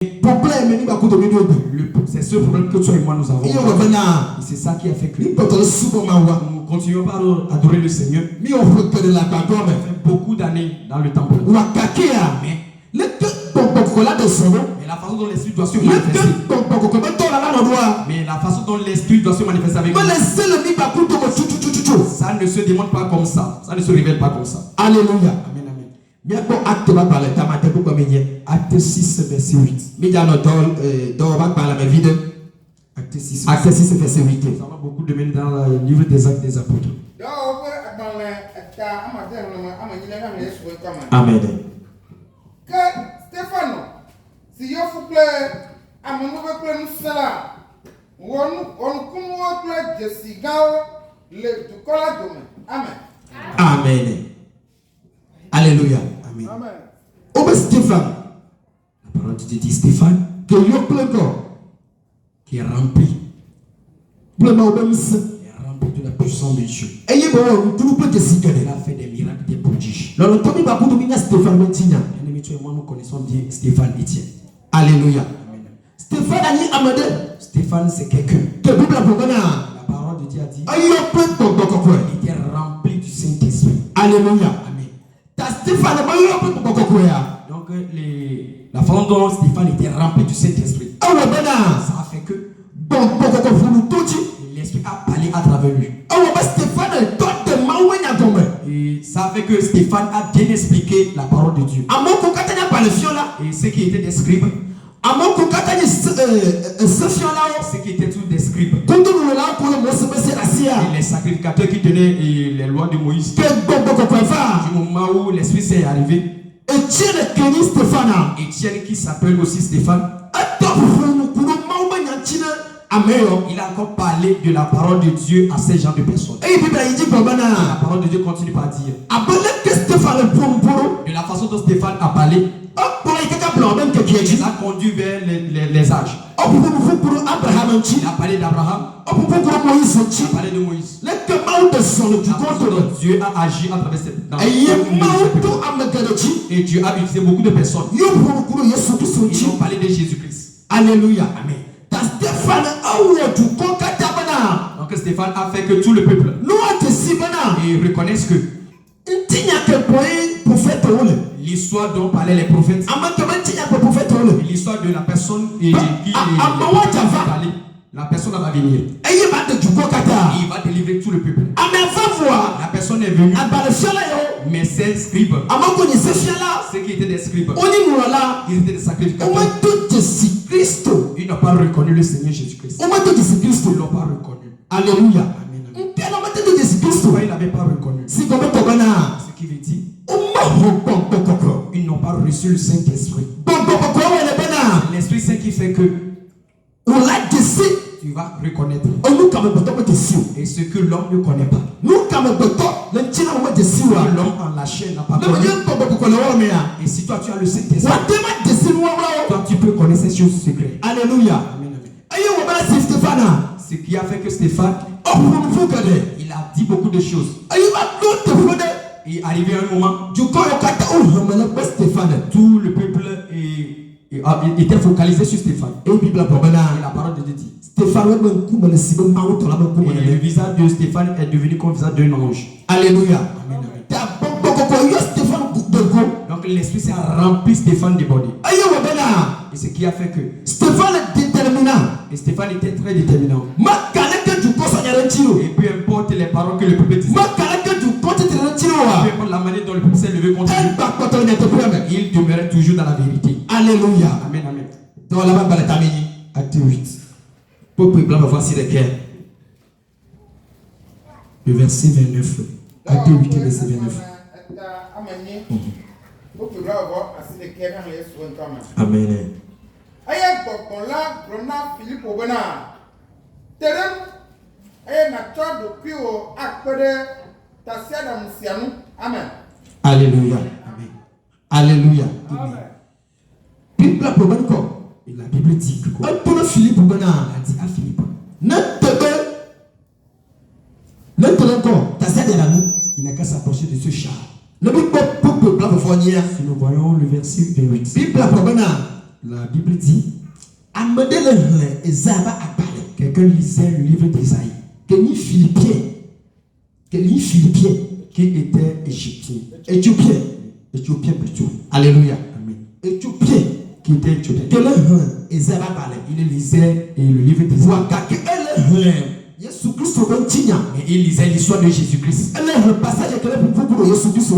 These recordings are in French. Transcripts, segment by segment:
C'est ce problème que toi et moi nous avons. Et c'est ça qui a fait que nous continuons pas à adorer le Seigneur. On fait beaucoup d'années dans le temple. Mais la façon dont l'esprit doit se manifester. Mais la façon dont l'esprit doit se manifester avec nous. Ça ne se demande pas comme ça. Ça ne se révèle pas comme ça. Alléluia. Amen, amen. Acte 6, verset 8. Acte 6, verset 8. Nous avons beaucoup de même dans le livre des Actes des Apôtres. Amen. Que Stéphane, si vous plaît, à mon nouveau plan, on commence de cigare, le chocolat demain. Amen. Amen. Alléluia. Amen. Amen. Obe Stéphane, La parole de Dieu dit Stéphane, que yo plein corps, qui est rempli. plein obem Il est rempli de la puissance de Dieu. eye bo on tout peut te citer. Il a fait des miracles, des prodiges. Lolo tomi ba kudu mina Stéphane Mentinya. Bien-aimés, toi et moi, nous connaissons bien Stéphane Étienne. Alléluia. Amen. Stéphane a dit Amade, Stéphane, c'est quelqu'un. que Bible a promené. La parole de Dieu a dit Ayo plein de kokokwe. il était rempli du Saint-Esprit. Alléluia. Amen. Ta Stéphane ba yo plein de kokokwe ya. Donc, la façon dont Stéphane était rempli du Saint-Esprit, Awa bana. ça a fait que Bon kokoko fulu toji. l'Esprit a parlé à travers lui. Awa ba Stéphane tote mawenya gombe. Et ça a fait que Stéphane a bien expliqué la parole de Dieu. Amoko katanya pa le fion là. Et ceux qui étaient des scribes, Amoko katanya ce fion là. ceux qui étaient tous des scribes, Kundu là pour le mose bese asia. et les sacrificateurs qui tenaient les lois de Moïse, Que bon kokokwe fa. du moment où l'Esprit s'est arrivé, Etienne Kenny Stéphane. Étienne qui s'appelle aussi Stéphane, il a encore parlé de la parole de Dieu à ces gens de personnes. La parole de Dieu continue par dire de la façon dont Stéphane a parlé, il a conduit vers les âges. Il a parlé d'Abraham, il a parlé de Moïse. La façon dont Dieu a agi à travers cette et Dieu a utilisé beaucoup de personnes. Ils ont parlé de Jésus-Christ. Alléluia. Amen. Donc Donc Stéphane a fait que tout le peuple reconnaisse que l'histoire dont parlaient les prophètes, l'histoire de la personne qui la personne va venir. Il va délivrer tout le peuple. La personne est venue. Mais ces scribes, ceux qui étaient des scribes, ils étaient des sacrificateurs. Ils n'ont pas reconnu le Seigneur Jésus-Christ. Ils ne l'ont pas reconnu. Alléluia. Amen. Pourquoi ils n'avaient pas reconnu? Ce qui veut dire ils n'ont pas reçu le Saint-Esprit. L'Esprit Saint qui fait que tu vas reconnaître. Et ce que l'homme ne connaît pas. L'homme en la chair n'a pas connu. Et si toi tu as le Saint-Esprit, toi tu peux connaître ces choses secrètes. Alléluia. Amen, amen. Ce qui a fait que Stéphane, il a dit beaucoup de choses. Et arrivé à un moment, tout le peuple était focalisé sur Stéphane. Et la parole de Dieu dit, et le visage de Stéphane est devenu comme le visage d'un ange. Alléluia. Amen, amen. Donc l'Esprit s'est rempli Stéphane de body. Et ce qui a fait que Stéphane est déterminant. et Stéphane était très déterminant. Et peu importe les paroles que le peuple disait, peu importe la manière dont le peuple s'est levé contre lui, il demeurait toujours dans la vérité. Alléluia. Amen, amen. Dans la Bible, Acte 8. peuple blanc, voici les cœurs. Le verset 29. Acte 8, verset 29. Amen. Alléluia. Amen. Alléluia. Bible a promis quoi? Et la Bible dit que quoi? Un peu de Philippe Elle a dit à Philippe, il n'a qu'à s'approcher de ce char. le peuple blanc, Si nous voyons le verset 28. Bible a promis La Bible dit, quelqu'un lisait le livre d'Ésaïe, qui était éthiopien plutôt. Alléluia. Amen. Éthiopien. Qui était éthiopien. Il lisait le livre d'Ésaïe. Mais il lisait l'histoire de Jésus-Christ. Il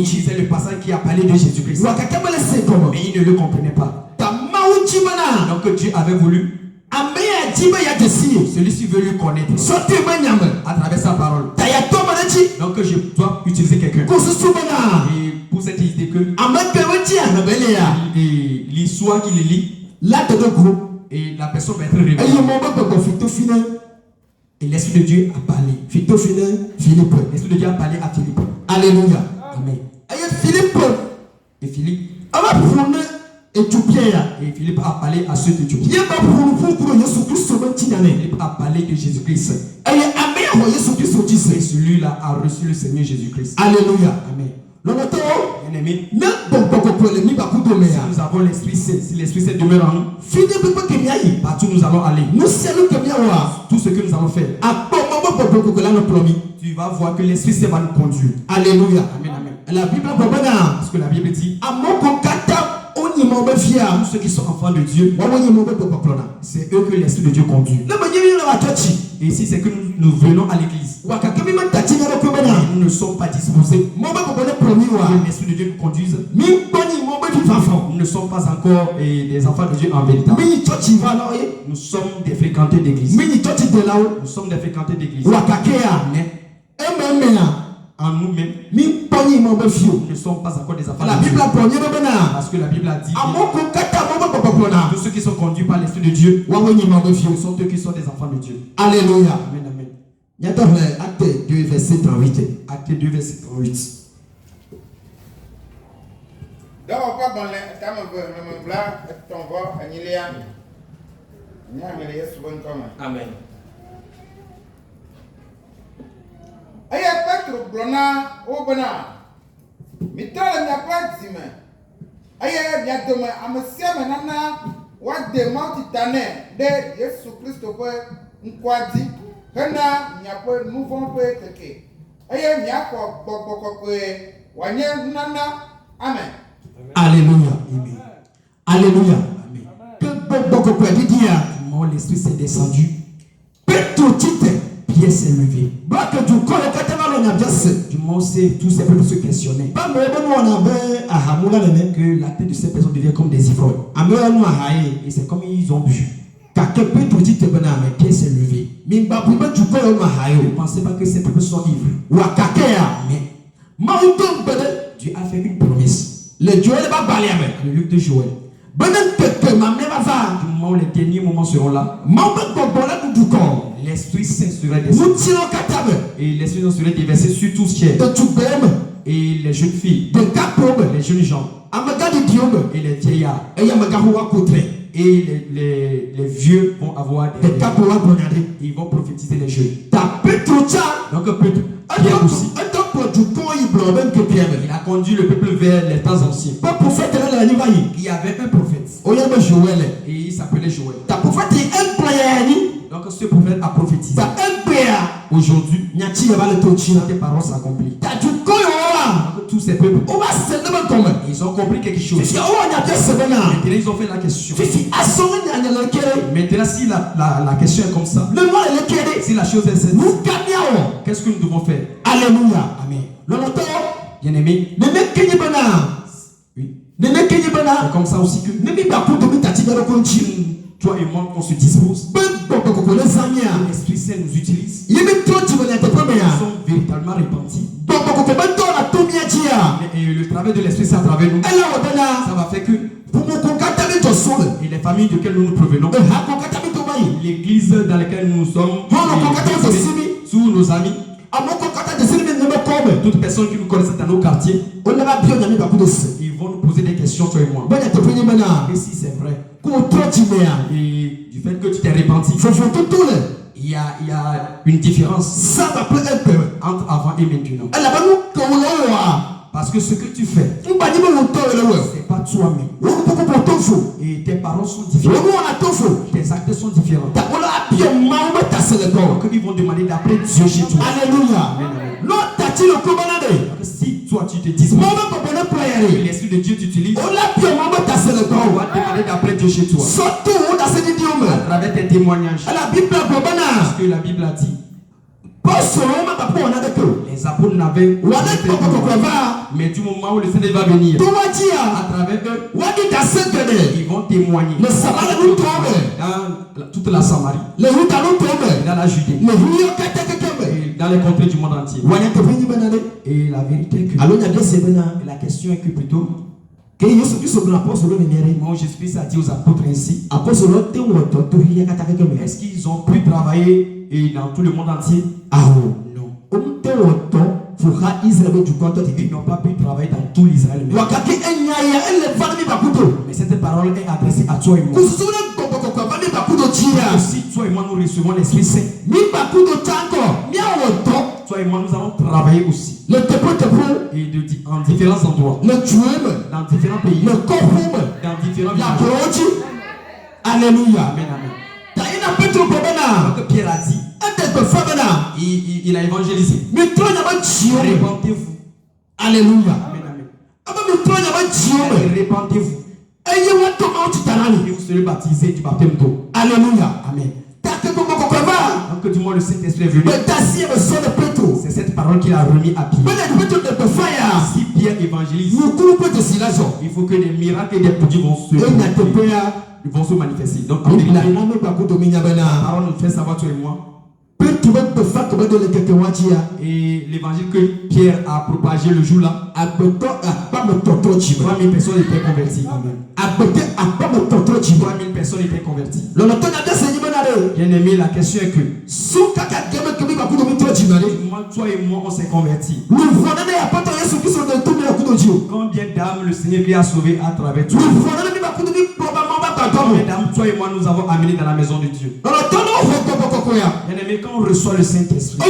lisait le passage qui a parlé de Jésus-Christ. Mais il ne le comprenait pas. Donc Dieu avait voulu, celui-ci veut lui connaître à travers sa parole. Donc je dois utiliser quelqu'un. Et pour cette idée que l'histoire qu'il lit, et la personne va être révélée. Et l'Esprit de Dieu a parlé. L'Esprit de Dieu a parlé à Philippe. Alléluia. Amen. Et Philippe a parlé à ceux d'Éthiopie. Philippe a parlé de Jésus-Christ. Et celui-là a reçu le Seigneur Jésus-Christ. Alléluia. Amen. Bien-aimé, Si nous avons l'Esprit Saint, si l'Esprit Saint demeure en nous, partout nous allons aller. Tout ce que nous allons faire, tu vas voir que l'Esprit Saint va nous conduire. Alléluia. Amen, amen. La Bible Parce que la Bible dit, tous ceux qui sont enfants de Dieu, c'est eux que l'Esprit de Dieu conduit. Et ici, c'est que nous venons à l'église. Nous ne sommes pas disposés que l'Esprit de Dieu nous conduise. Nous ne sommes pas encore des enfants de Dieu en vérité. Nous sommes des fréquenteurs d'église. Nous sommes des fréquenteurs d'église. Mais en nous-mêmes, nous ne sommes pas encore des enfants de Dieu. Parce que la Bible a dit que tous ceux qui sont conduits par l'Esprit de Dieu sont eux qui sont des enfants de Dieu. Alléluia. Amen, amen. Acte 2, verset 38. Acte 2, verset 38. Amen. Aya Petro blona obana mitala nya platime aya nya doma amasia manana wade multitane de Yesu Kristo pe nkwadi kana nya pe nuvon pe keke aya nya ko gbogbo pe wanye nana amen. Alléluia. Amen. Alléluia. Amen. Que beaucoup peut dire. Comment l'Esprit s'est descendu, Petro tite. Pierre s'est levé. Du moment où tous ces peuples se questionnaient, que la tête de ces personnes devient comme des ivrognes. Et c'est comme ils ont bu. Mais Pierre s'est levé. Ne pensez pas que ces peuples sont ivres. Mais Dieu a fait une promesse. Le livre de Joël. Du moment où les derniers moments seront là, l'Esprit Saint serait descendu. Et l'Esprit Saint serait déversé sur tous chair. Et les jeunes filles, les jeunes gens, et les vieillards, et les vieux vont avoir des ils vont prophétiser les jeunes. Donc Pierre aussi, il a conduit le peuple vers les temps anciens. Il y avait un prophète. Et il s'appelait Joël. Donc ce prophète a prophétisé. Aujourd'hui, tes paroles s'accomplissent. Tous ces peuples, ils ont compris quelque chose. Maintenant, ils ont fait la question. Maintenant, si la question est comme ça, si la chose est cette, qu'est-ce que nous devons faire? Alléluia. Amen. Bien-aimé, oui. C'est comme ça aussi que toi et moi, on se dispose. L'Esprit Saint nous utilise. Nous sommes véritablement repentis. Et le travail de l'Esprit Saint à travers nous, ça va faire que et les familles desquelles nous provenons, l'église dans laquelle nous sommes, sous nos amis, toutes personnes qui nous connaissent dans nos quartiers, ils vont nous poser des questions, toi et moi. Et si c'est vrai, et du fait que tu t'es repenti, il y a une différence entre avant et maintenant. Parce que ce que tu fais, c'est pas toi-même. Et tes paroles sont différentes. Tes actes sont différents. Donc ils vont demander d'après Dieu chez toi. Alléluia. Si toi tu te dis l'esprit de Dieu t'utilise, on va demander d'après Dieu chez toi. À travers tes témoignages. Parce que la Bible a dit, les apôtres n'avaient mais du moment où le Seigneur va venir, à travers eux, ils vont témoigner dans toute la Samarie, dans la Judée, et dans les contrées du monde entier. Et la vérité est que, et la question est que plutôt, moi Jésus-Christ a dit aux apôtres ainsi, est-ce qu'ils ont pu travailler dans tout le monde entier? Non. Ils n'ont pas pu travailler dans tout l'Israël. Mais cette parole est adressée à toi et moi. Si toi et moi nous recevons l'Esprit Saint, toi et moi nous allons travailler aussi. Et en différents endroits, dans différents pays, dans différents villages. Alléluia. Amen, amen. Donc Pierre a dit, il a évangélisé. Répandez-vous. Alléluia. Amen, amen. Répandez-vous. Et vous serez baptisés du baptême d'eau. Alléluia. Amen. Donc du moins le Saint-Esprit est venu. C'est cette parole qu'il a remis à Pierre. Si Pierre évangélise, il faut que des miracles et des prodiges vont se manifester. Donc la parole nous fait savoir, toi et moi. Et l'évangile que Pierre a propagé le jour-là, 3000 personnes étaient converties. Amen. 3000 personnes étaient converties. Bien aimé, la question est que moi, toi et moi, on s'est convertis. Combien d'âmes le Seigneur lui a sauvé à travers toi? Combien d'âmes toi et moi nous avons amené dans la maison de Dieu? Bien aimé, quand on reçoit le Saint-Esprit,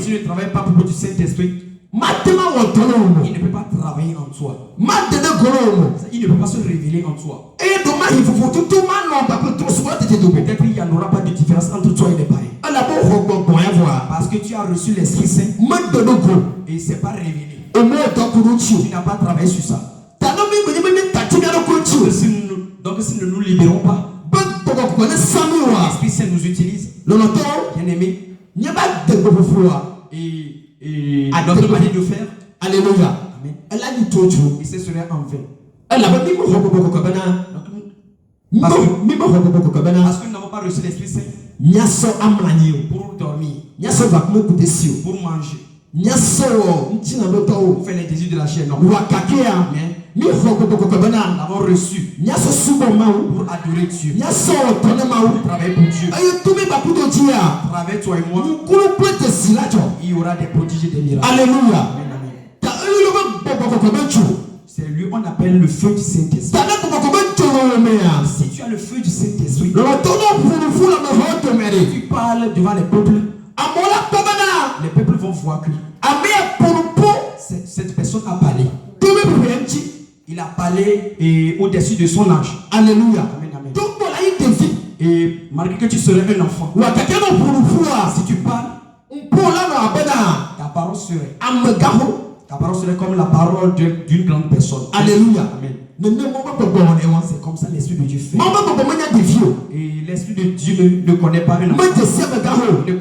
tu ne travailles pas pour du Saint-Esprit, il ne peut pas travailler en toi. Il ne peut pas se révéler en toi. Peut-être qu'il n'y en aura pas de différence entre toi et les païens. Parce que tu as reçu l'Esprit Saint et c'est pas révélé. Tu n'as pas travaillé sur ça. Donc si nous ne nous libérons pas, l'Esprit Saint nous utilise. Bien aimé. Et à notre manière de faire. Alléluia. Amen. Et ce serait en vain. Parce que nous n'avons pas reçu l'Esprit Saint pour dormir, pour manger, pour faire les désirs de la chair. Non. Mais nous l'avons reçu pour adorer Dieu, pour travailler pour Dieu. À travers toi et moi, il y aura des prodiges et des miracles. Alléluia. C'est lui qu'on appelle le feu du Saint-Esprit. Si tu as le feu du Saint-Esprit, tu parles devant les peuples, les peuples vont voir que cette personne a parlé. Il a parlé au-dessus de son âge. Alléluia. Amen, amen. Et malgré que tu serais un enfant, si tu parles, ta parole serait comme la parole d'une grande personne. Alléluia. Amen. C'est comme ça l'Esprit de Dieu fait. Et l'Esprit de Dieu ne connaît pas un enfant.